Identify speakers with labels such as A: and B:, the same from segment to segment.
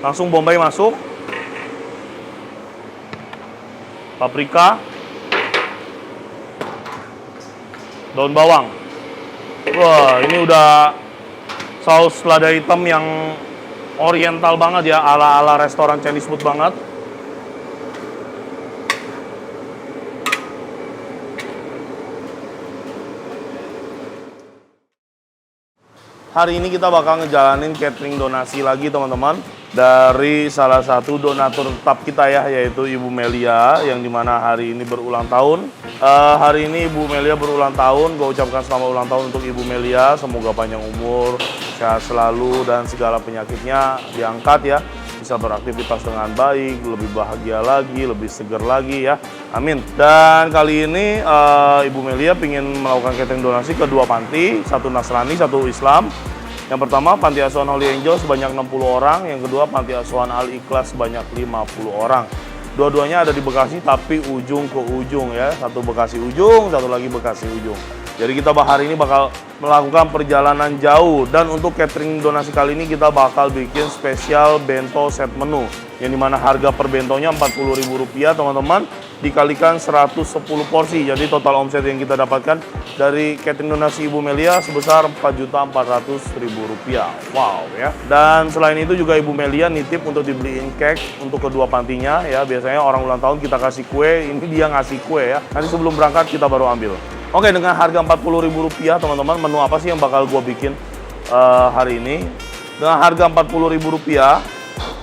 A: Langsung bombay masuk. Paprika. Daun bawang. Wah, ini udah saus lada hitam yang oriental banget ya, ala-ala restoran Chinese food banget. Hari ini kita bakal ngejalanin catering donasi lagi teman-teman, dari salah satu donatur tetap kita ya, yaitu Ibu Melia, yang dimana hari ini berulang tahun. Hari ini Ibu Melia berulang tahun, gue ucapkan selamat ulang tahun untuk Ibu Melia. Semoga panjang umur, sehat selalu, dan segala penyakitnya diangkat ya. Bisa beraktivitas dengan baik, lebih bahagia lagi, lebih segar lagi ya. Amin. Dan kali ini Ibu Melia ingin melakukan catering donasi ke dua panti, satu Nasrani, satu Islam. Yang pertama Panti Asuhan Holy Angel sebanyak 60 orang, yang kedua Panti Asuhan Al Ikhlas sebanyak 50 orang. Dua-duanya ada di Bekasi tapi ujung ke ujung ya, satu Bekasi ujung, satu lagi Bekasi ujung. Jadi kita hari ini bakal melakukan perjalanan jauh, dan untuk catering donasi kali ini kita bakal bikin spesial bento set menu, yang dimana harga per bentonya Rp40.000 teman-teman, dikalikan 110 porsi. Jadi total omset yang kita dapatkan dari catering donasi Ibu Melia sebesar Rp4.400.000. Wow ya. Dan selain itu juga Ibu Melia nitip untuk dibeliin cake untuk kedua pantinya ya. Biasanya orang ulang tahun kita kasih kue, ini dia ngasih kue ya. Nanti sebelum berangkat kita baru ambil. Oke, dengan harga Rp40.000 teman-teman, menu apa sih yang bakal gue bikin hari ini? Dengan harga Rp40.000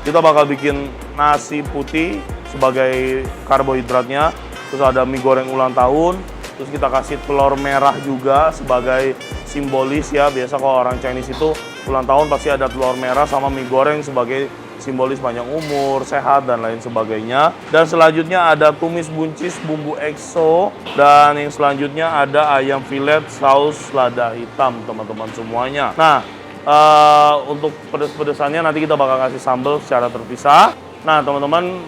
A: kita bakal bikin nasi putih sebagai karbohidratnya, terus ada mie goreng ulang tahun, terus kita kasih telur merah juga sebagai simbolis ya. Biasa kalau orang Chinese itu ulang tahun pasti ada telur merah sama mie goreng sebagai simbolis panjang umur, sehat, dan lain sebagainya. Dan selanjutnya ada tumis buncis bumbu EXO, dan yang selanjutnya ada ayam filet saus lada hitam teman-teman semuanya. Nah, untuk pedes-pedesannya nanti kita bakal kasih sambal secara terpisah. Nah teman-teman,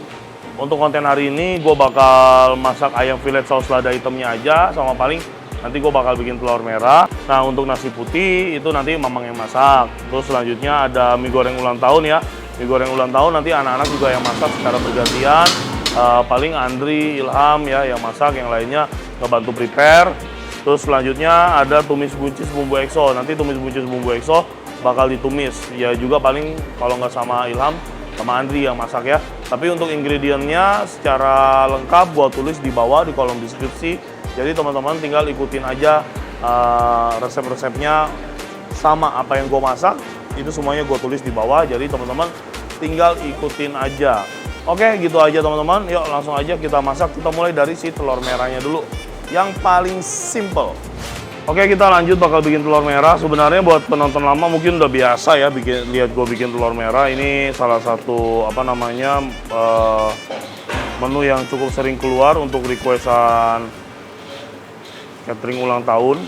A: untuk konten hari ini gue bakal masak ayam filet saus lada hitamnya aja, sama paling nanti gue bakal bikin telur merah. Nah untuk nasi putih itu nanti mamang yang masak. Terus selanjutnya ada mie goreng ulang tahun ya. Mie goreng ulang tahun nanti anak-anak juga yang masak secara bergantian. Paling Andri, Ilham ya yang masak, yang lainnya ngebantu prepare. Terus selanjutnya ada tumis buncis bumbu EXO. Nanti tumis buncis bumbu EXO bakal ditumis. Ya juga paling kalau nggak sama Ilham, sama Andri yang masak ya. Tapi untuk ingredientnya secara lengkap gua tulis di bawah di kolom deskripsi. Jadi teman-teman tinggal ikutin aja resep-resepnya sama apa yang gua masak. Itu semuanya gua tulis di bawah. Jadi teman-teman tinggal ikutin aja. Oke, gitu aja teman-teman. Yuk langsung aja kita masak. Kita mulai dari si telur merahnya dulu, yang paling simple. Oke, kita lanjut bakal bikin telur merah. Sebenarnya buat penonton lama mungkin udah biasa ya lihat gue bikin telur merah. Ini salah satu menu yang cukup sering keluar untuk requestan catering ulang tahun.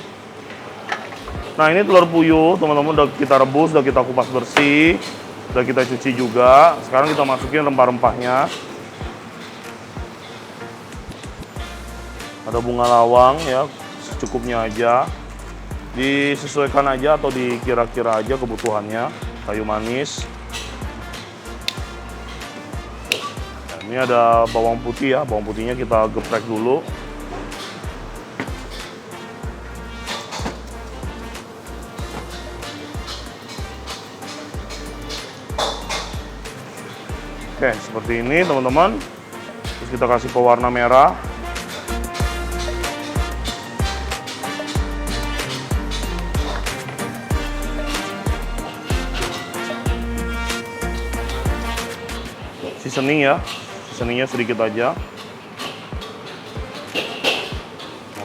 A: Nah ini telur puyuh teman-teman udah kita rebus, udah kita kupas bersih, udah kita cuci juga. Sekarang kita masukin rempah-rempahnya. Ada bunga lawang ya, secukupnya aja. Disesuaikan aja atau dikira-kira aja kebutuhannya. Kayu manis. Nah, ini ada bawang putih ya, bawang putihnya kita geprek dulu. Oke, seperti ini teman-teman. Terus kita kasih pewarna merah. Seasoning ya, seasoningnya sedikit aja.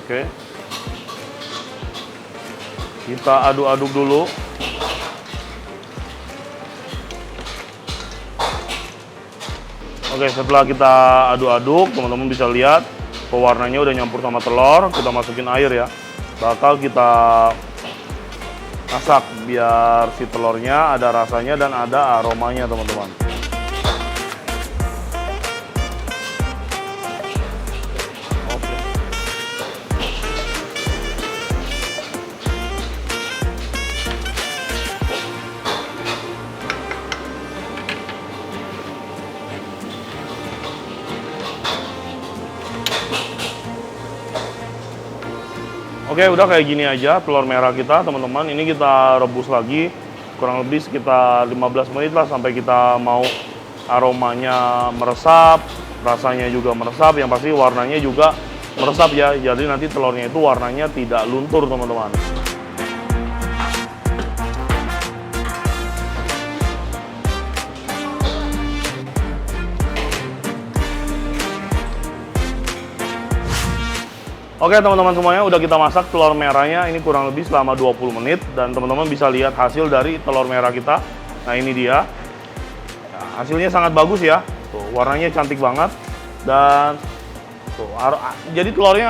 A: Oke. Kita aduk-aduk dulu. Oke, setelah kita aduk-aduk, teman-teman bisa lihat pewarnanya udah nyampur sama telur. Kita masukin air ya. Bakal kita masak biar si telurnya ada rasanya dan ada aromanya, teman-teman. Oke, udah kayak gini aja telur merah kita, teman-teman. Ini kita rebus lagi kurang lebih sekitar 15 menit lah sampai kita mau aromanya meresap, rasanya juga meresap, yang pasti warnanya juga meresap ya. Jadi nanti telurnya itu warnanya tidak luntur, teman-teman. Oke teman-teman semuanya, udah kita masak telur merahnya ini kurang lebih selama 20 menit. Dan teman-teman bisa lihat hasil dari telur merah kita. Nah ini dia. Nah, hasilnya sangat bagus ya. Tuh, warnanya cantik banget. Dan tuh, jadi telurnya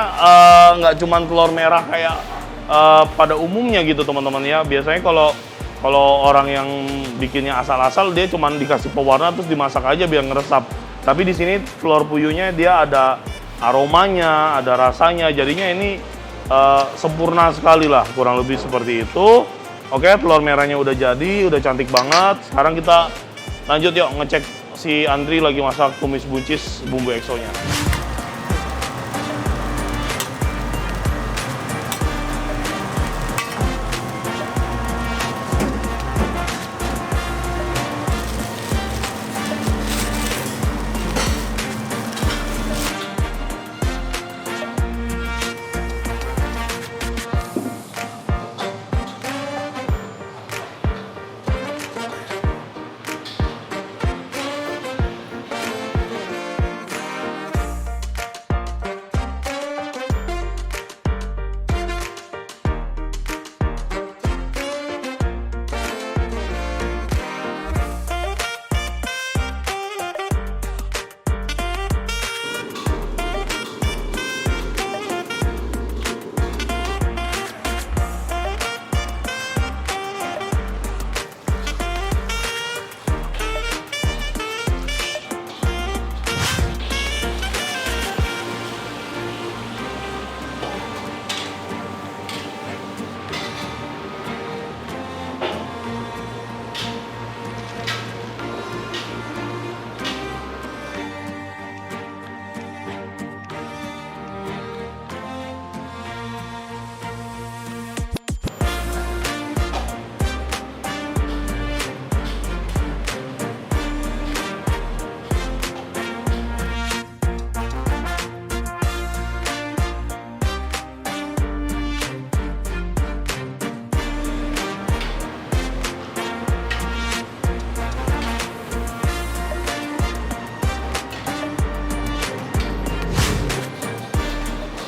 A: nggak cuma telur merah kayak pada umumnya gitu teman-teman ya. Biasanya kalau orang yang bikinnya asal-asal, dia cuma dikasih pewarna terus dimasak aja biar ngeresap. Tapi di sini telur puyuhnya dia ada aromanya, ada rasanya, jadinya ini sempurna sekali lah, kurang lebih seperti itu. Oke, telur merahnya udah jadi, udah cantik banget. Sekarang kita lanjut yuk ngecek si Andri lagi masak tumis buncis bumbu EXO-nya.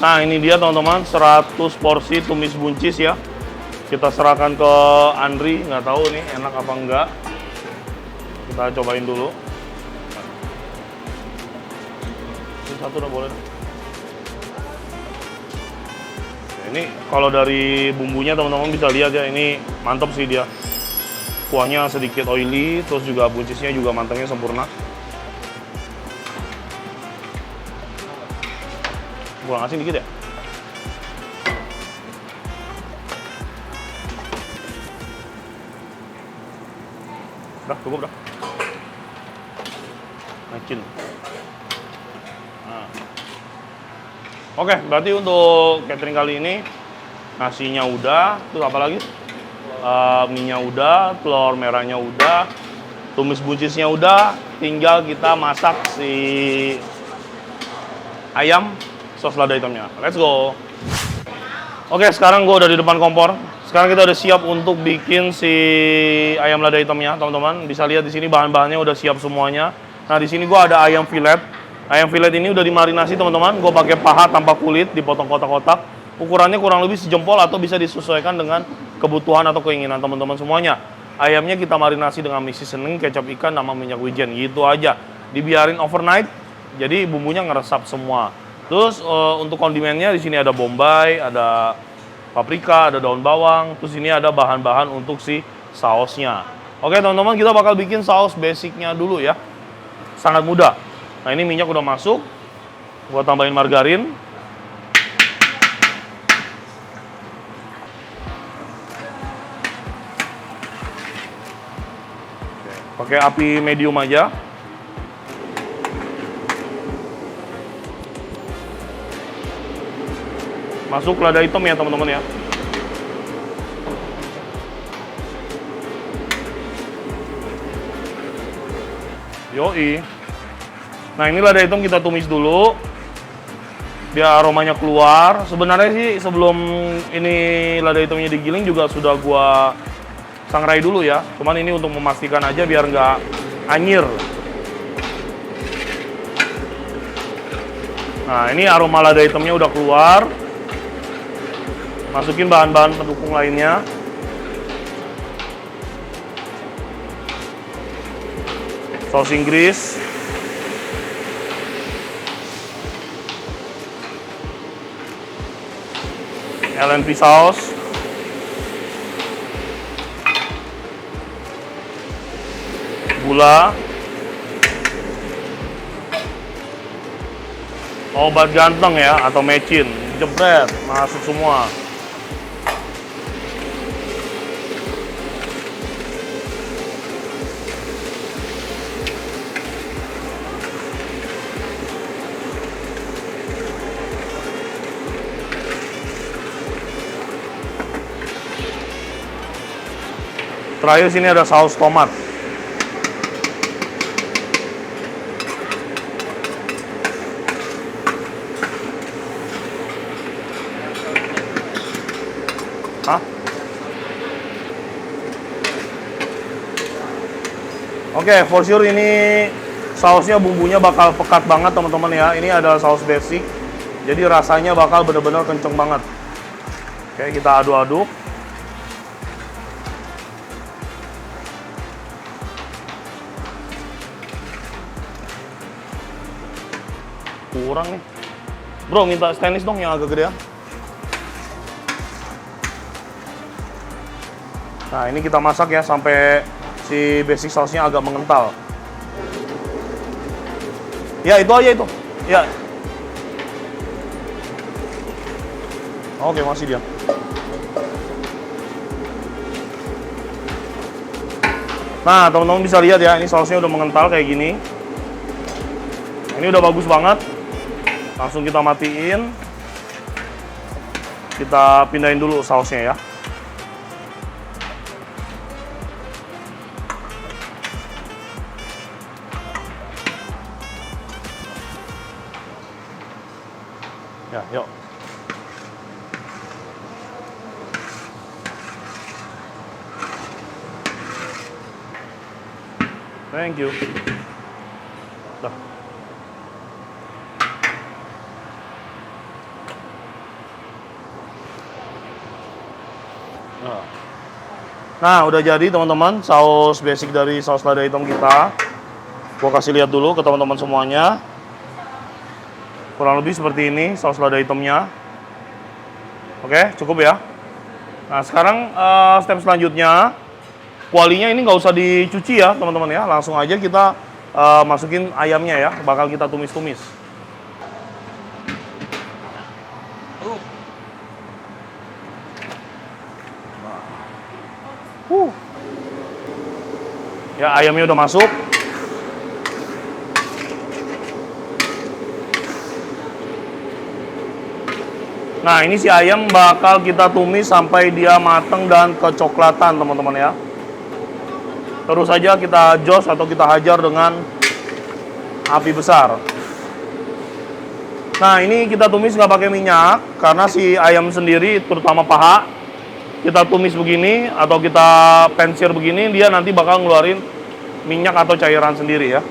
A: Nah ini dia teman-teman, 100 porsi tumis buncis ya. Kita serahkan ke Andri, nggak tahu nih enak apa enggak. Kita cobain dulu. Ini satu udah boleh. Ini kalau dari bumbunya teman-teman bisa lihat ya, ini mantap sih dia. Kuahnya sedikit oily, terus juga buncisnya juga matangnya sempurna. Kurang asin dikit ya. Udah, cukup dah. Naikin. Nah. Oke, berarti untuk catering kali ini nasinya udah, terus apa lagi? Mie-nya udah, telur merahnya udah, tumis buncisnya udah, tinggal kita masak si ayam sos lada hitamnya. Let's go. Oke, sekarang gue udah di depan kompor. Sekarang kita udah siap untuk bikin si ayam lada hitamnya, teman-teman. Bisa lihat di sini bahan-bahannya udah siap semuanya. Nah, di sini gue ada ayam filet. Ayam filet ini udah dimarinasi, teman-teman. Gue pakai paha tanpa kulit, dipotong kotak-kotak. Ukurannya kurang lebih sejempol atau bisa disesuaikan dengan kebutuhan atau keinginan teman-teman semuanya. Ayamnya kita marinasi dengan mix seasoning, kecap ikan, sama minyak wijen, gitu aja. Dibiarin overnight, jadi bumbunya ngeresap semua. Terus untuk kondimennya di sini ada bombay, ada paprika, ada daun bawang. Terus ini ada bahan-bahan untuk si sausnya. Oke teman-teman, kita bakal bikin saus basicnya dulu ya. Sangat mudah. Nah ini minyak udah masuk. Gua tambahin margarin. Pakai api medium aja. Masuk lada hitam ya teman-teman ya. Yoi. Nah ini lada hitam kita tumis dulu biar aromanya keluar. Sebenarnya sih sebelum ini lada hitamnya digiling juga sudah gua sangrai dulu ya. Cuman ini untuk memastikan aja biar nggak anyir. Nah ini aroma lada hitamnya udah keluar. Masukin bahan-bahan pendukung lainnya. Saus Inggris, LNP saus, gula, obat ganteng ya atau mecin, jebret, masuk semua. Terakhir sini ada saus tomat. Hah? Oke, for sure ini sausnya bumbunya bakal pekat banget teman-teman ya. Ini adalah saus basic. Jadi rasanya bakal bener-bener kenceng banget. Oke, kita aduk-aduk. Kurang nih. Bro, minta stainless dong yang agak gedean. Nah, ini kita masak ya sampai si basic sausnya agak mengental. Ya, itu aja itu. Ya. Oke, masih dia. Nah, teman-teman bisa lihat ya, ini sausnya udah mengental kayak gini. Ini udah bagus banget. Langsung kita matiin. Kita pindahin dulu sausnya ya. Ya, yuk. Thank you. Dah. Nah, udah jadi teman-teman saus basic dari saus lada hitam kita. Gua kasih lihat dulu ke teman-teman semuanya. Kurang lebih seperti ini saus lada hitamnya. Oke, cukup ya. Nah, sekarang step selanjutnya, kualinya ini nggak usah dicuci ya teman-teman ya. Langsung aja kita masukin ayamnya ya. Bakal kita tumis-tumis. Ya, ayamnya udah masuk. Nah, ini si ayam bakal kita tumis sampai dia mateng dan kecoklatan, teman-teman ya. Terus saja kita jos atau kita hajar dengan api besar. Nah, ini kita tumis nggak pakai minyak karena si ayam sendiri, terutama paha, kita tumis begini atau kita pensir begini, dia nanti bakal ngeluarin minyak atau cairan sendiri ya.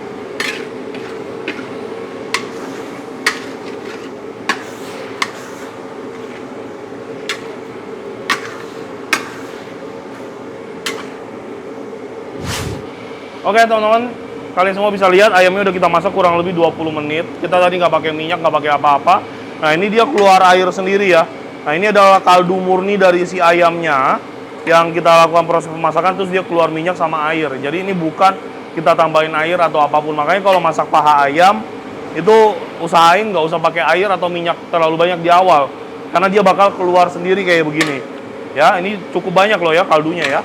A: Oke teman-teman, kalian semua bisa lihat ayamnya udah kita masak kurang lebih 20 menit. Kita tadi nggak pakai minyak, nggak pakai apa-apa. Nah ini dia keluar air sendiri ya. Nah ini adalah kaldu murni dari si ayamnya yang kita lakukan proses pemasakan, terus dia keluar minyak sama air. Jadi ini bukan kita tambahin air atau apapun. Makanya kalau masak paha ayam itu usahain nggak usah pakai air atau minyak terlalu banyak di awal, karena dia bakal keluar sendiri kayak begini. Ya ini cukup banyak loh ya kaldunya ya.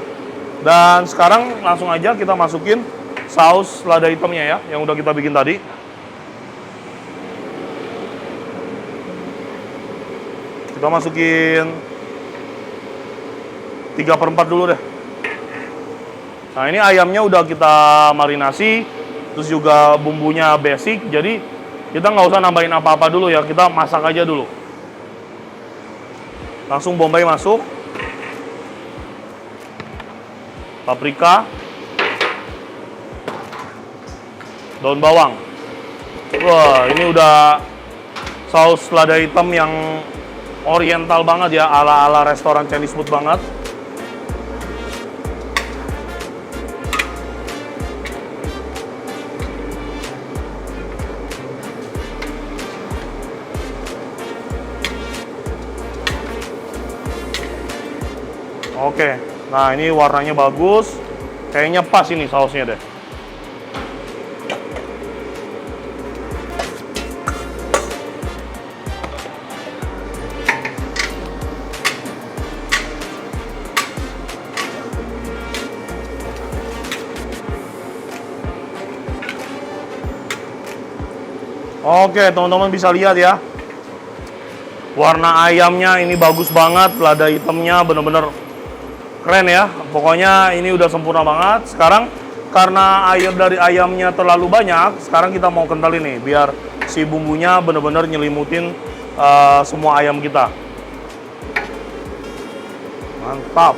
A: Dan sekarang langsung aja kita masukin saus lada hitamnya ya, yang udah kita bikin tadi. Kita Kita masukin 3/4 dulu deh. Nah, ini ayamnya udah kita marinasi, terus juga bumbunya basic, jadi kita nggak usah nambahin apa-apa dulu ya, kita masak aja dulu. Langsung bombay masuk, paprika, daun bawang. Wah, ini udah saus lada hitam yang oriental banget ya, ala-ala restoran Chinese food banget. Oke, nah ini warnanya bagus, kayaknya pas ini sausnya deh. Oke, teman-teman bisa lihat ya, warna ayamnya ini bagus banget, lada hitamnya bener-bener keren ya. Pokoknya ini udah sempurna banget. Sekarang karena air dari ayamnya terlalu banyak, sekarang kita mau kental ini biar si bumbunya bener-bener nyelimutin semua ayam kita. Mantap.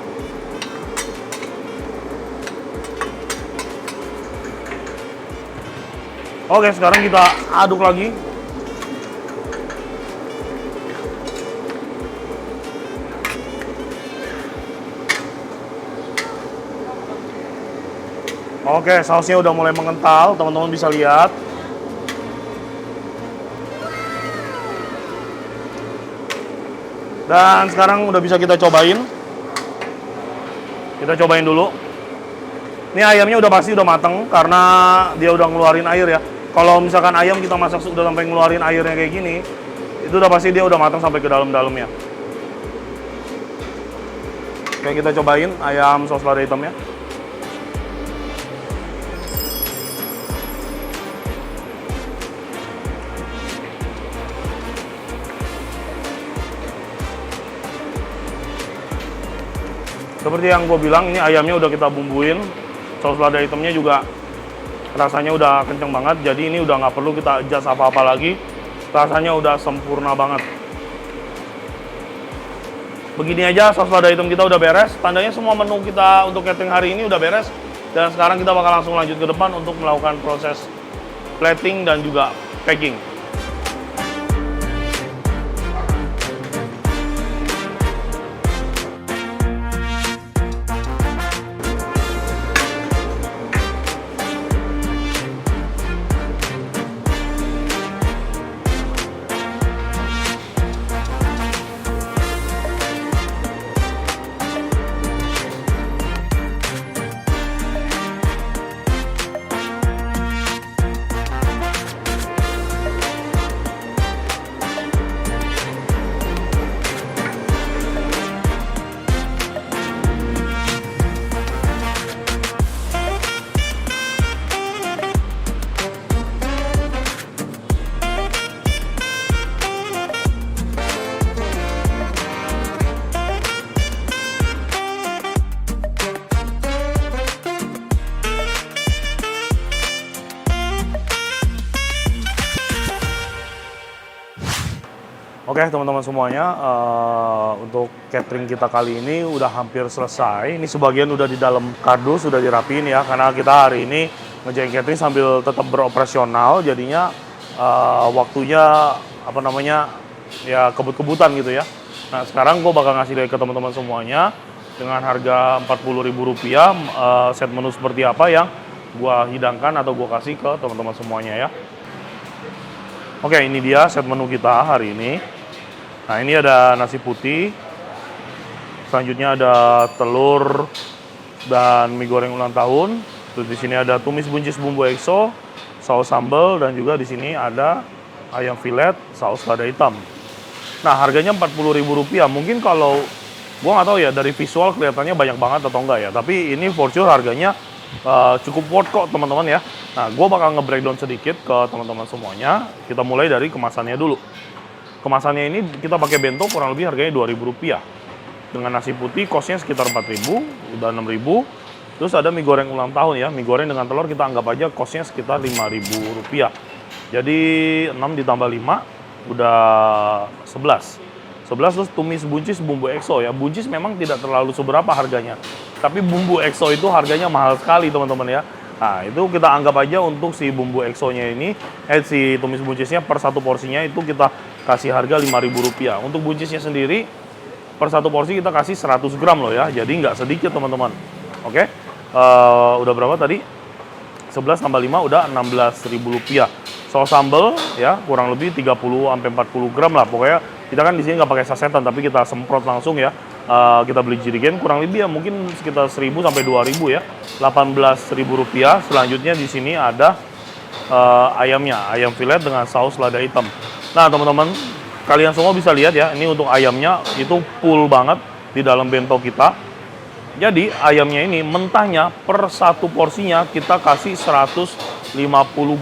A: Oke, sekarang kita aduk lagi. Oke, sausnya udah mulai mengental, teman-teman bisa lihat. Dan sekarang udah bisa kita cobain. Kita cobain dulu. Ini ayamnya udah pasti udah mateng karena dia udah ngeluarin air ya. Kalau misalkan ayam kita masak udah sampai ngeluarin airnya kayak gini, itu udah pasti dia udah mateng sampai ke dalam-dalamnya. Oke, kita cobain ayam saus lada hitamnya. Seperti yang gue bilang, ini ayamnya udah kita bumbuin, saus lada hitamnya juga rasanya udah kenceng banget, jadi ini udah nggak perlu kita adjust apa-apa lagi, rasanya udah sempurna banget. Begini aja saus lada hitam kita udah beres, tandanya semua menu kita untuk catering hari ini udah beres, dan sekarang kita bakal langsung lanjut ke depan untuk melakukan proses plating dan juga packing. Oke teman-teman semuanya, untuk catering kita kali ini udah hampir selesai. Ini sebagian udah di dalam kardus, sudah dirapiin ya, karena kita hari ini ngerjain catering sambil tetap beroperasional, jadinya waktunya apa namanya ya kebut-kebutan gitu ya. Nah sekarang gue bakal ngasih lihat ke teman-teman semuanya dengan harga Rp40.000 set menu seperti apa yang gue hidangkan atau gue kasih ke teman-teman semuanya ya. Oke, ini dia set menu kita hari ini. Nah, ini ada nasi putih. Selanjutnya ada telur dan mie goreng ulang tahun. Terus di sini ada tumis buncis bumbu EXO, saus sambal, dan juga di sini ada ayam filet saus lada hitam. Nah, harganya Rp40.000. Mungkin kalau gua nggak tahu ya dari visual kelihatannya banyak banget atau enggak ya. Tapi ini for sure harganya cukup worth kok teman-teman ya. Nah, gua bakal nge-breakdown sedikit ke teman-teman semuanya. Kita mulai dari kemasannya dulu. Kemasannya ini kita pakai bento kurang lebih harganya Rp2.000. Dengan nasi putih kosnya sekitar 4.000, udah 6.000. Terus ada mie goreng ulang tahun ya, mie goreng dengan telur kita anggap aja kosnya sekitar Rp5.000. Jadi 6 ditambah 5 udah 11. 11 terus tumis buncis bumbu EXO ya. Buncis memang tidak terlalu seberapa harganya. Tapi bumbu EXO itu harganya mahal sekali teman-teman ya. Nah itu kita anggap aja untuk si bumbu EXO-nya ini, si tumis buncisnya per satu porsinya itu kita kasih harga Rp5.000. Untuk buncisnya sendiri per satu porsi kita kasih 100 gram loh ya. Jadi nggak sedikit teman-teman. Oke, udah berapa tadi? 11 tambah 5 udah Rp16.000. Saus sambal ya kurang lebih 30-40 gram lah. Pokoknya kita kan di sini nggak pakai sasetan tapi kita semprot langsung ya. Kita beli jerigen kurang lebih ya mungkin sekitar 1.000 sampai 2.000 ya. Rp18.000. Selanjutnya di sini ada ayamnya, ayam filet dengan saus lada hitam. Nah teman-teman, kalian semua bisa lihat ya, ini untuk ayamnya itu full banget di dalam bento kita. Jadi ayamnya ini mentahnya per satu porsinya kita kasih 150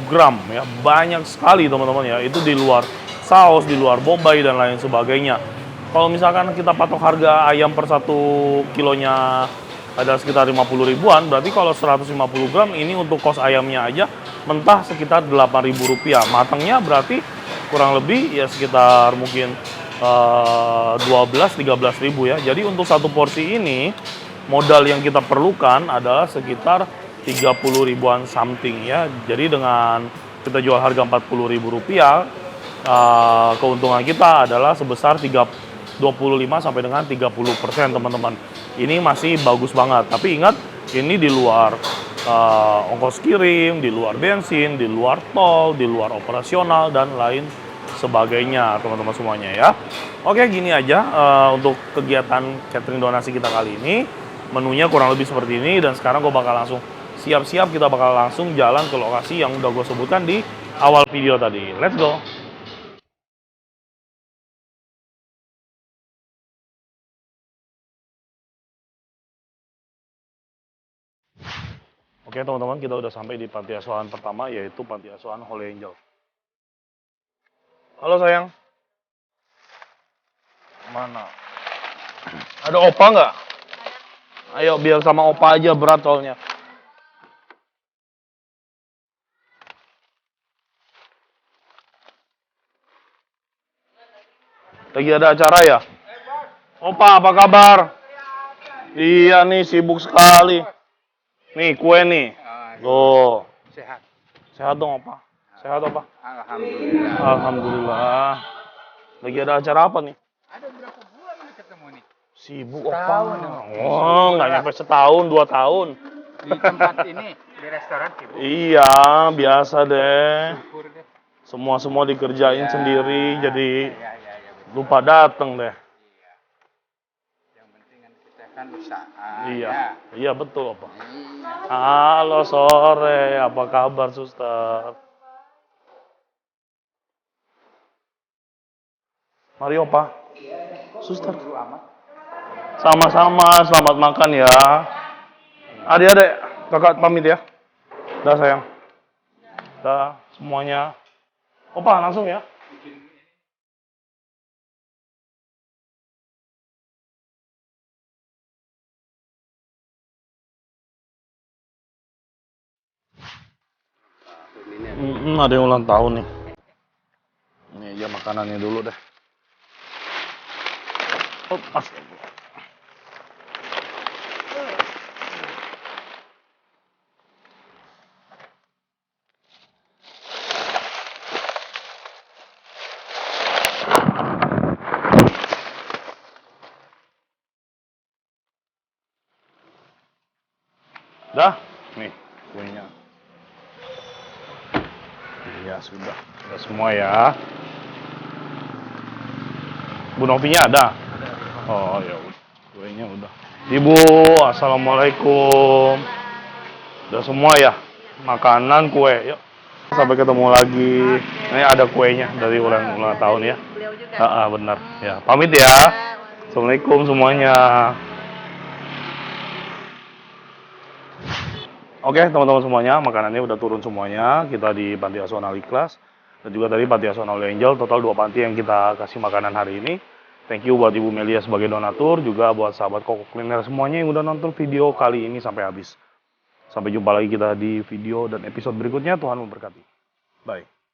A: gram ya. Banyak sekali teman-teman ya. Itu di luar saus, di luar bombay dan lain sebagainya. Kalau misalkan kita patok harga ayam per 1 kilonya ada sekitar 50 ribuan, berarti kalau 150 gram ini untuk kos ayamnya aja mentah sekitar Rp8.000. Matangnya berarti kurang lebih ya sekitar mungkin 12-13 ribu ya. Jadi untuk satu porsi ini modal yang kita perlukan adalah sekitar 30 ribuan something ya. Jadi dengan kita jual harga Rp40.000, keuntungan kita adalah sebesar 25 sampai dengan 30% teman-teman. Ini masih bagus banget. Tapi ingat, ini di luar ongkos kirim, di luar bensin, di luar tol, di luar operasional dan lain sebagainya teman-teman semuanya ya. Oke, gini aja untuk kegiatan catering donasi kita kali ini. Menunya kurang lebih seperti ini dan sekarang gue bakal langsung siap-siap, kita bakal langsung jalan ke lokasi yang udah gue sebutkan di awal video tadi. Let's go! Oke teman-teman, kita udah sampai di panti asuhan pertama, yaitu panti asuhan Holy Angel. Halo sayang. Mana? Ada opa nggak? Ayo biar sama opa aja, berat soalnya. Lagi ada acara ya? Opa, apa kabar? Iya nih, sibuk sekali. Nih, kue nih. Tuh.
B: Sehat.
A: Sehat dong, Opa. Sehat, Opa.
B: Alhamdulillah.
A: Alhamdulillah. Lagi ada acara apa nih?
B: Ada berapa bulan ini ketemu nih?
A: Sibuk,
B: Setahun,
A: Opa.
B: ya.
A: Oh, nggak nyampe setahun, 2 tahun.
B: Di tempat ini, di restoran sibuk.
A: Iya, biasa deh.
B: Syukur deh.
A: Semua dikerjain
B: Ya,
A: sendiri, jadi
B: ya, betul.
A: lupa dateng deh.
B: Iya. Yang penting kan kita kan usaha.
A: Iya,
B: Ya.
A: iya betul, Opa.
B: Iya.
A: Halo sore, apa kabar, Suster? Mari, Opa. Suster. Sama-sama, selamat makan ya. Adik-adik, kakak pamit ya. Dah sayang. Dah semuanya. Opa, langsung ya. Ada yang ulang tahun nih. Ini aja makanannya dulu deh. Oh, astagfirullah. Dah, nih kuenya. Iya sudah semua ya. Bu Novinya ada? Oh ya udah, kuenya udah. Ibu, assalamualaikum. Udah semua ya, makanan, kue. Yuk, sampai ketemu lagi. Ini ada kuenya dari ulang tahun ya.
C: Beliau juga.
A: Benar. Ya, pamit ya. Assalamualaikum semuanya. Oke teman-teman semuanya, makanannya udah turun semuanya. Kita di Panti Asuhan Al Ikhlas. Dan juga tadi Panti Asuhan Holy Angel, total 2 panti yang kita kasih makanan hari ini. Thank you buat Ibu Melia sebagai donatur, juga buat sahabat Koko Kuliner semuanya yang udah nonton video kali ini sampai habis. Sampai jumpa lagi kita di video dan episode berikutnya. Tuhan memberkati. Bye.